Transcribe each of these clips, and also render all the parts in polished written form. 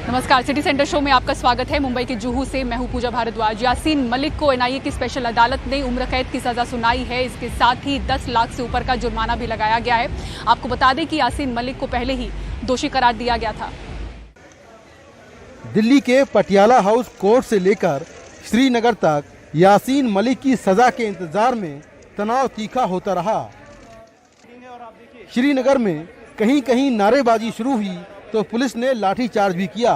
नमस्कार, city centre show में आपका स्वागत है। मुंबई के जुहू से मैं हूं पूजा भारद्वाज। यासीन मलिक को एनआईए की स्पेशल अदालत ने उम्र कैद की सजा सुनाई है। इसके साथ ही 10 लाख से ऊपर का जुर्माना भी लगाया गया है। आपको बता दें कि यासीन मलिक को पहले ही दोषी करार दिया गया था। दिल्ली के पटियाला हाउस कोर्ट से लेकर श्रीनगर तक यासीन मलिक की सजा के इंतजार में तनाव तीखा होता रहा। श्रीनगर में कहीं कहीं नारेबाजी शुरू हुई तो पुलिस ने लाठीचार्ज भी किया।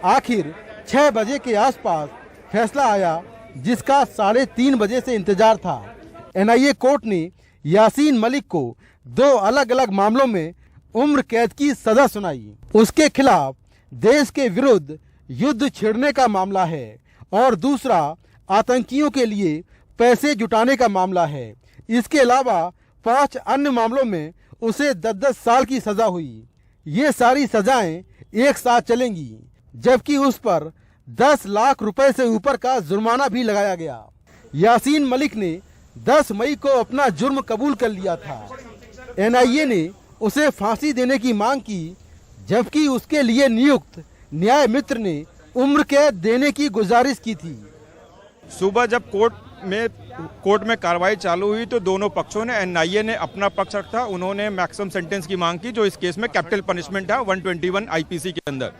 आखिर 6 बजे के आसपास फैसला आया, जिसका 3:30 बजे से इंतजार था। एनआईए कोर्ट ने यासीन मलिक को 2 अलग अलग मामलों में उम्र कैद की सजा सुनाई। उसके खिलाफ देश के विरुद्ध युद्ध छेड़ने का मामला है और दूसरा आतंकियों के लिए पैसे जुटाने का मामला है। इसके अलावा 5 अन्य मामलों में उसे 10-10 साल की सजा हुई। ये सारी सजाएं एक साथ चलेंगी, जबकि उस पर 10 लाख रुपए से ऊपर का जुर्माना भी लगाया गया। यासीन मलिक ने 10 मई को अपना जुर्म कबूल कर लिया था। एनआईए ने उसे फांसी देने की मांग की, जबकि उसके लिए नियुक्त न्याय मित्र ने उम्र कैद देने की गुजारिश की थी। सुबह जब कोर्ट में कार्रवाई चालू हुई तो दोनों पक्षों ने, एनआईए ने अपना पक्ष रखा। उन्होंने मैक्सिमम सेंटेंस की मांग की, जो इस केस में कैपिटल पनिशमेंट है 121 आईपीसी के अंदर।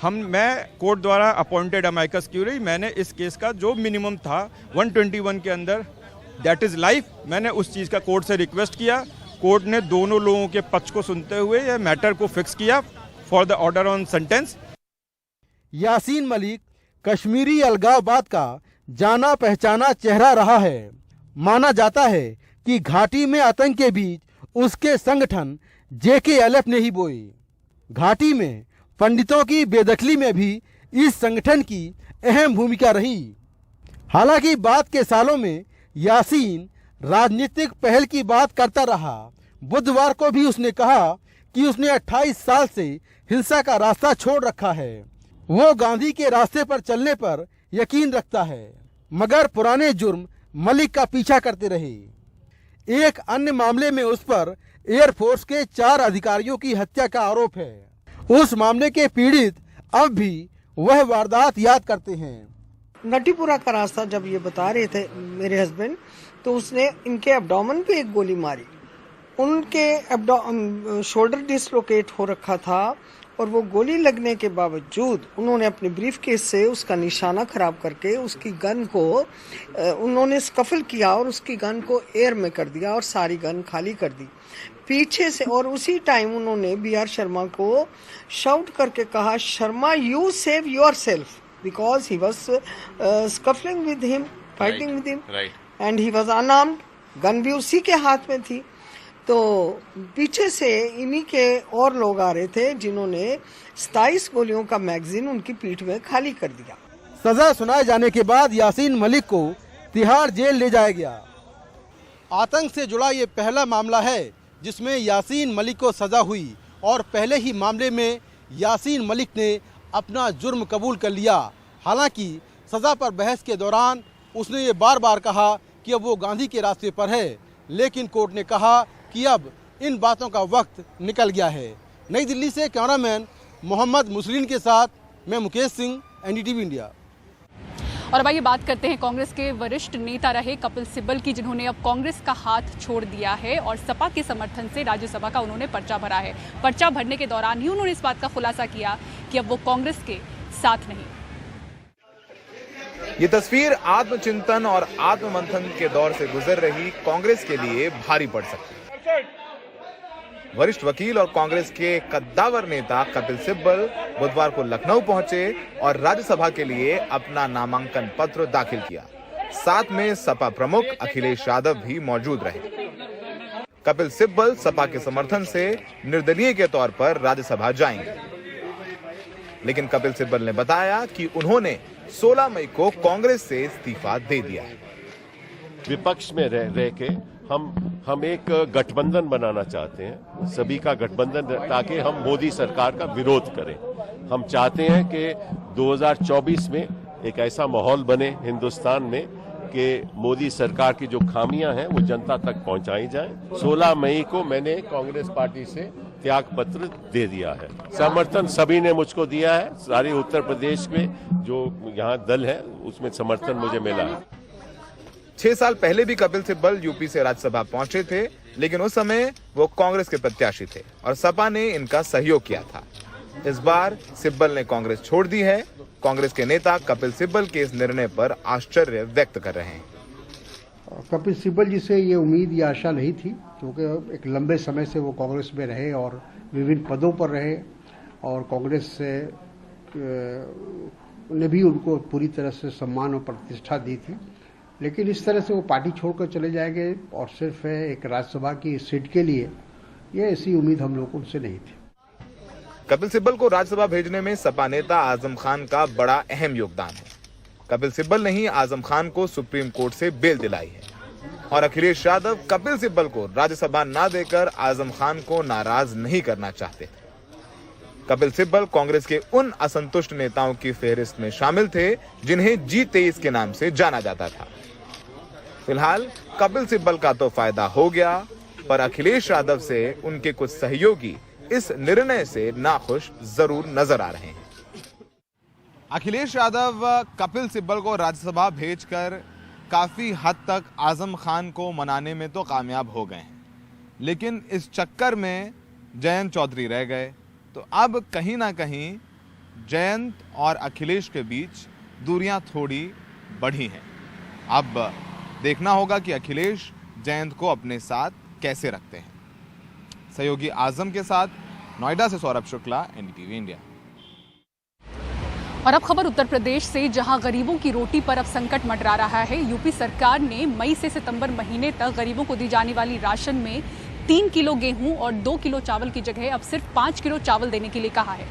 मैं कोर्ट द्वारा अपॉइंटेड अमाइकस क्यूरी, मैंने इस केस का जो मिनिमम था 121 के अंदर, दैट इज लाइफ, मैंने उस चीज़ का कोर्ट से रिक्वेस्ट किया। कोर्ट ने दोनों लोगों के पक्ष को सुनते हुए यह मैटर को फिक्स किया for the order on sentence. Yasin Malik Kashmiri अलगाववाद का जाना पहचाना चेहरा रहा है। माना जाता है कि घाटी में आतंक के बीच उसके संगठन JKLF ने ही बोए। घाटी में पंडितों की बेदखली में भी इस संगठन की अहम भूमिका रही। हालांकि बाद के सालों में यासीन राजनीतिक पहल की बात करता रहा। बुधवार को भी उसने कहा कि उसने 28 साल से हिंसा का रास्ता छोड़ रखा है। वो गांधी के रास्ते पर चलने पर यकीन रखता है, मगर पुराने जुर्म मलिक का पीछा करते रहे। एक अन्य मामले में उस पर एयरफोर्स के 4 अधिकारियों की हत्या का आरोप है। उस मामले के पीड़ित अब भी वह वारदात याद करते हैं। नटीपुरा का रास्ता जब ये बता रहे थे मेरे हस्बैंड, तो उसने इनके एब्डोमेन पे एक गोली मारी। उनके शोल्डर डिसलोकेट हो रखा था और वो गोली लगने के बावजूद उन्होंने अपने ब्रीफ केस से उसका निशाना खराब करके उसकी गन को उन्होंने स्कफल किया और उसकी गन को एयर में कर दिया और सारी गन खाली कर दी पीछे से। और उसी टाइम उन्होंने BR शर्मा को शाउट करके कहा, Sharma you save yourself, because he was scuffling with him, fighting with him and he was unarmed, gun भी उसी के हाथ में थी। तो पीछे से इन्हीं के और लोग आ रहे थे जिन्होंने 27 गोलियों का मैगजीन उनकी पीठ में खाली कर दिया। सजा सुनाए जाने के बाद यासीन मलिक को तिहाड़ जेल ले जाया गया। आतंक से जुड़ा ये पहला मामला है जिसमें यासीन मलिक को सजा हुई और पहले ही मामले में यासीन मलिक ने अपना जुर्म कबूल कर लिया। हालांकि सजा पर बहस के दौरान उसने ये बार बार कहा कि अब वो गांधी के रास्ते पर है, लेकिन कोर्ट ने कहा कि अब इन बातों का वक्त निकल गया है। नई दिल्ली से कैमरामैन मोहम्मद मुसलिन के साथ मैं मुकेश सिंह, NDTV इंडिया। और अब आइए बात करते हैं कांग्रेस के वरिष्ठ नेता रहे कपिल सिब्बल की, जिन्होंने अब कांग्रेस का हाथ छोड़ दिया है और सपा के समर्थन से राज्यसभा का उन्होंने पर्चा भरा है। पर्चा भरने के दौरान ही उन्होंने इस बात का खुलासा किया कि अब वो कांग्रेस के साथ नहीं। ये तस्वीर आत्मचिंतन और आत्ममंथन के दौर से गुजर रही कांग्रेस के लिए भारी पड़ सकती है। वरिष्ठ वकील और कांग्रेस के कद्दावर नेता कपिल सिब्बल बुधवार को लखनऊ पहुंचे और राज्यसभा के लिए अपना नामांकन पत्र दाखिल किया। साथ में सपा प्रमुख अखिलेश यादव भी मौजूद रहे। कपिल सिब्बल सपा के समर्थन से निर्दलीय के तौर पर राज्यसभा जाएंगे, लेकिन कपिल सिब्बल ने बताया कि उन्होंने 16 मई को कांग्रेस से इस्तीफा दे दिया है। विपक्ष में रह के हम एक गठबंधन बनाना चाहते हैं, सभी का गठबंधन, ताकि हम मोदी सरकार का विरोध करें। हम चाहते हैं कि 2024 में एक ऐसा माहौल बने हिंदुस्तान में कि मोदी सरकार की जो खामियां हैं वो जनता तक पहुंचाई जाए। 16 मई को मैंने कांग्रेस पार्टी से त्याग पत्र दे दिया है। समर्थन सभी ने मुझको दिया है, सारे उत्तर प्रदेश में जो यहाँ दल है उसमें समर्थन मुझे मिला है। 6 साल पहले भी कपिल सिब्बल यूपी से राज्यसभा पहुंचे थे, लेकिन उस समय वो कांग्रेस के प्रत्याशी थे और सपा ने इनका सहयोग किया था। इस बार सिब्बल ने कांग्रेस छोड़ दी है। कांग्रेस के नेता कपिल सिब्बल के इस निर्णय पर आश्चर्य व्यक्त कर रहे हैं। कपिल सिब्बल जी से ये उम्मीद या आशा नहीं थी, क्योंकि एक लंबे समय से वो कांग्रेस में रहे और विभिन्न पदों पर रहे और कांग्रेस से ने भी उनको पूरी तरह से सम्मान और प्रतिष्ठा दी थी। लेकिन इस तरह से वो पार्टी छोड़कर चले जाएंगे और सिर्फ एक राज्यसभा की सीट के लिए, ये ऐसी उम्मीद हम लोग उनसे नहीं थी। कपिल सिब्बल को राज्यसभा भेजने में सपा नेता आजम खान का बड़ा अहम योगदान है। कपिल सिब्बल ने ही आजम खान को सुप्रीम कोर्ट से बेल दिलाई है और अखिलेश यादव कपिल सिब्बल को राज्यसभा न देकर आजम खान को नाराज नहीं करना चाहते थे। कपिल सिब्बल कांग्रेस के उन असंतुष्ट नेताओं की फेहरिस्त में शामिल थे जिन्हें G23 के नाम से जाना जाता था। फिलहाल कपिल सिब्बल का तो फायदा हो गया, पर अखिलेश यादव से उनके कुछ सहयोगी इस निर्णय से नाखुश जरूर नजर आ रहे हैं। अखिलेश यादव कपिल सिब्बल को राज्यसभा भेजकर काफी हद तक आजम खान को मनाने में तो कामयाब हो गए हैं, लेकिन इस चक्कर में जयंत चौधरी रह गए। तो अब कहीं ना कहीं जयंत और अखिलेश के बीच दूरियां थोड़ी बढ़ी हैं। अब देखना होगा कि अखिलेश जयंत को अपने साथ कैसे रखते हैं। सहयोगी आजम के साथ नोएडा से सौरभ शुक्ला, NDTV इंडिया। और अब खबर उत्तर प्रदेश से, जहां गरीबों की रोटी पर अब संकट मंडरा रहा है। यूपी सरकार ने मई से सितंबर महीने तक गरीबों को दी जाने वाली राशन में 3 किलो गेहूं और 2 किलो चावल की जगह अब सिर्फ 5 किलो चावल देने के लिए कहा है।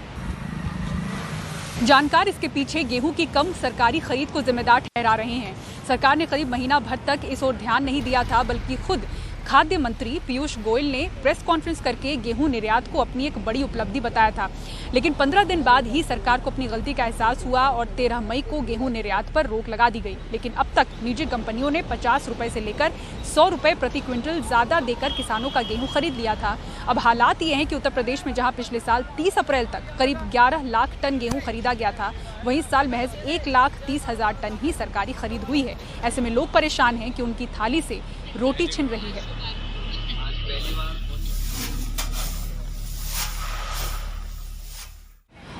जानकार इसके पीछे गेहूं की कम सरकारी खरीद को जिम्मेदार ठहरा रहे हैं। सरकार ने करीब महीना भर तक इस ओर ध्यान नहीं दिया था, बल्कि खुद खाद्य मंत्री पीयूष गोयल ने प्रेस कॉन्फ्रेंस करके गेहूं निर्यात को अपनी एक बड़ी उपलब्धि बताया था। लेकिन 15 दिन बाद ही सरकार को अपनी गलती का एहसास हुआ और 13 मई को गेहूं निर्यात पर रोक लगा दी गई। लेकिन अब तक निजी कंपनियों ने 50 रुपए से लेकर 100 रुपए प्रति क्विंटल ज्यादा देकर किसानों का गेहूं खरीद लिया था। अब हालात ये हैं कि उत्तर प्रदेश में जहां पिछले साल 30 अप्रैल तक करीब 11 लाख टन गेहूं खरीदा गया था, वहीं इस साल महज 1,30,000 टन ही सरकारी खरीद हुई है। ऐसे में लोग परेशान हैं कि उनकी थाली से रोटी छिन रही है।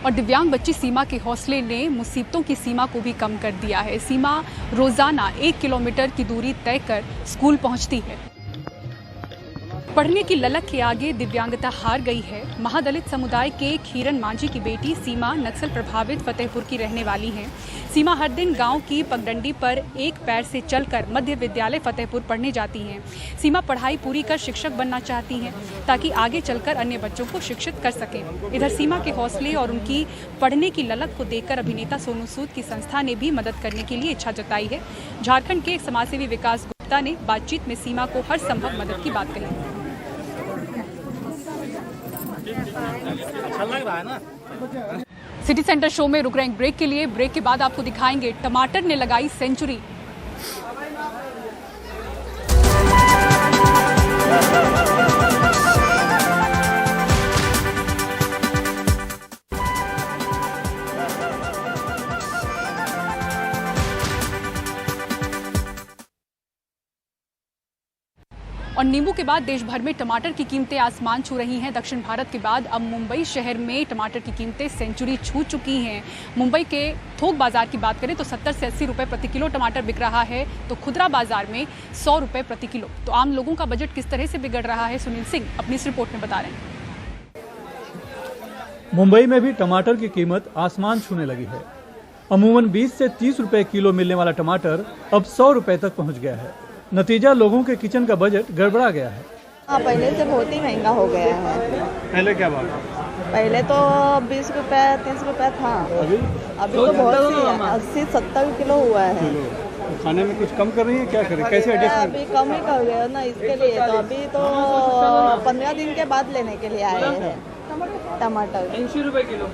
और दिव्यांग बच्ची सीमा के हौसले ने मुसीबतों की सीमा को भी कम कर दिया है। सीमा रोजाना 1 किलोमीटर की दूरी तय कर स्कूल पहुंचती है। पढ़ने की ललक के आगे दिव्यांगता हार गई है। महादलित समुदाय के खीरन मांझी की बेटी सीमा नक्सल प्रभावित फतेहपुर की रहने वाली है। सीमा हर दिन गांव की पगडंडी पर एक पैर से चलकर मध्य विद्यालय फतेहपुर पढ़ने जाती हैं। सीमा पढ़ाई पूरी कर शिक्षक बनना चाहती हैं ताकि आगे चलकर अन्य बच्चों को शिक्षित कर सकें। इधर सीमा के हौसले और उनकी पढ़ने की ललक को देखकर अभिनेता सोनू सूद की संस्था ने भी मदद करने के लिए इच्छा जताई है। झारखंड के समाजसेवी विकास गुप्ता ने बातचीत में सीमा को हर संभव मदद की बात कही। अच्छा लग रहा है ना। सिटी सेंटर शो में रुक रहे हैं ब्रेक के लिए। ब्रेक के बाद आपको दिखाएंगे टमाटर ने लगाई सेंचुरी। और नींबू के बाद देश भर में टमाटर की कीमतें आसमान छू रही हैं। दक्षिण भारत के बाद अब मुंबई शहर में टमाटर की कीमतें सेंचुरी छू चुकी हैं। मुंबई के थोक बाजार की बात करें तो 70 से 80 रुपए प्रति किलो टमाटर बिक रहा है, तो खुदरा बाजार में 100 रुपए प्रति किलो। तो आम लोगों का बजट किस तरह से बिगड़ रहा है, सुनील सिंह अपनी इस रिपोर्ट में बता रहे हैं। मुंबई में भी टमाटर की कीमत आसमान छूने लगी है। अमूमन 20 से 30 रुपए किलो मिलने वाला टमाटर अब 100 रुपए तक पहुंच गया है। नतीजा, लोगों के किचन का बजट गड़बड़ा गया है। हाँ, पहले से बहुत ही महंगा हो गया है। पहले क्या बात? पहले तो 20 रुपए 30 रुपए था, अभी तो बहुत ही 80-70 किलो हुआ है। तो खाने में कुछ कम कर रही है, क्या करें, कैसे एडजस्ट? अभी कम ही कर गया ना, इसके लिए तो अभी तो 15 दिन के बाद लेने के लिए आए हैं टमाटर। 80 रुपए किलो।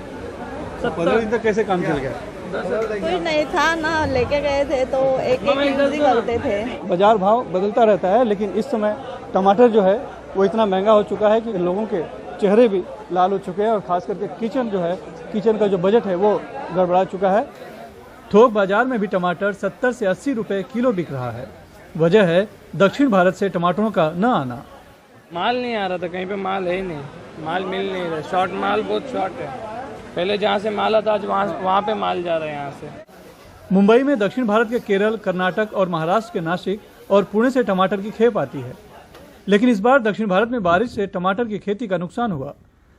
15 दिन तक कैसे काम चल गया? कोई नहीं था ना, लेके गए थे तो एक यूज ही करते थे। बाजार भाव बदलता रहता है, लेकिन इस समय टमाटर जो है वो इतना महंगा हो चुका है कि लोगों के चेहरे भी लाल हो चुके हैं और खास करके किचन का जो बजट है वो गड़बड़ा चुका है। थोक बाजार में भी टमाटर 70 से 80 रुपए किलो बिक रहा है। वजह है दक्षिण भारत से टमाटरों का न आना। माल नहीं आ रहा था, कहीं पे माल है ही नहीं, माल मिल नहीं रहा, शॉर्ट माल बहुत शॉर्ट है। पहले जहाँ से माल आता आज वहाँ पे माल जा रहा है यहाँ से। मुंबई में दक्षिण भारत के केरल, कर्नाटक और महाराष्ट्र के नासिक और पुणे से टमाटर की खेप आती है, लेकिन इस बार दक्षिण भारत में बारिश से टमाटर की खेती का नुकसान हुआ।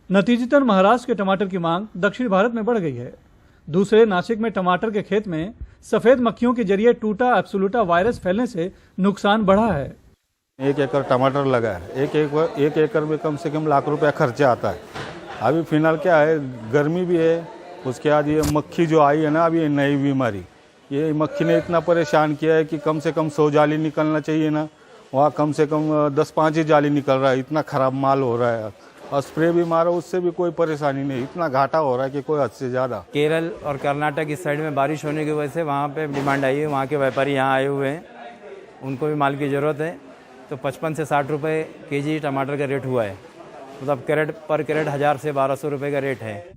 नतीजतन महाराष्ट्र के टमाटर की मांग दक्षिण भारत में बढ़ गई है। दूसरे नासिक में टमाटर के खेत में सफेद मक्खियों के जरिए टूटा एब्सोल्यूटा वायरस फैलने से नुकसान बढ़ा है। 1 एकड़ टमाटर लगा है, एक एकड़ में कम से कम लाख रुपया खर्चा आता है। अभी फिलहाल क्या है, गर्मी भी है, उसके बाद ये मक्खी जो आई है ना, अभी ये नई बीमारी, ये मक्खी ने इतना परेशान किया है कि कम से कम 100 जाली निकलना चाहिए ना, वहाँ कम से कम 10-5 ही जाली निकल रहा है। इतना ख़राब माल हो रहा है और स्प्रे भी मारो उससे भी कोई परेशानी नहीं, इतना घाटा हो रहा है कि कोई हद से ज़्यादा। केरल और कर्नाटक इस साइड में बारिश होने की वजह से वहाँ पे डिमांड आई है, वहाँ के व्यापारी यहाँ आए हुए हैं, उनको भी माल की ज़रूरत है। तो 55 से 60 रुपये केजी टमाटर का रेट हुआ है, मतलब पर कैरेट 1000 से 1200 रुपये का रेट है।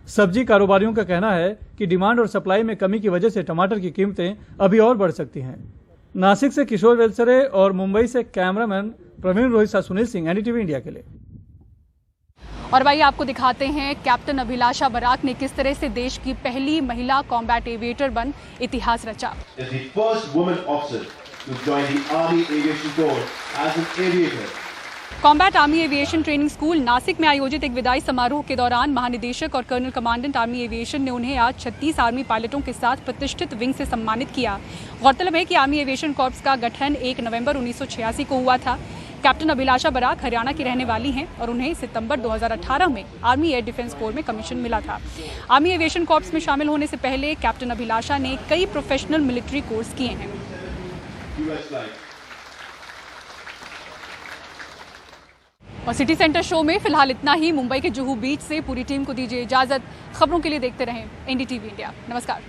सब्जी कारोबारियों का कहना है कि डिमांड और सप्लाई में कमी की वजह से टमाटर की कीमतें अभी और बढ़ सकती हैं। नासिक से किशोर वेलसरे और मुंबई से कैमरामैन प्रवीण रोहित साथ सुनील सिंह, एनडीटीवी इंडिया के लिए। और भाई आपको दिखाते हैं कैप्टन अभिलाषा बराक ने किस तरह से देश की पहली महिला कॉम्बैट एविएटर बन इतिहास रचा। Combat army aviation training school Nashik में आयोजित एक विदाई समारोह के दौरान महानिदेशक और कर्नल कमांडेंट आर्मी एविएशन ने उन्हें आज 36 आर्मी पायलटों के साथ प्रतिष्ठित विंग से सम्मानित किया। गौरतलब है कि आर्मी एविएशन कॉर्प्स का गठन 1 नवंबर 1986 को हुआ था। कैप्टन अभिलाषा बराक हरियाणा की रहने वाली हैं और उन्हें सितंबर 2018 में आर्मी एयर डिफेंस कोर में कमीशन मिला था। आर्मी एविएशन कॉर्प्स में शामिल होने से पहले कैप्टन अभिलाषा ने कई प्रोफेशनल मिलिट्री कोर्स किए हैं। और सिटी सेंटर शो में फिलहाल इतना ही। मुंबई के जुहू बीच से पूरी टीम को दीजिए इजाजत। खबरों के लिए देखते रहें एनडीटीवी इंडिया। नमस्कार।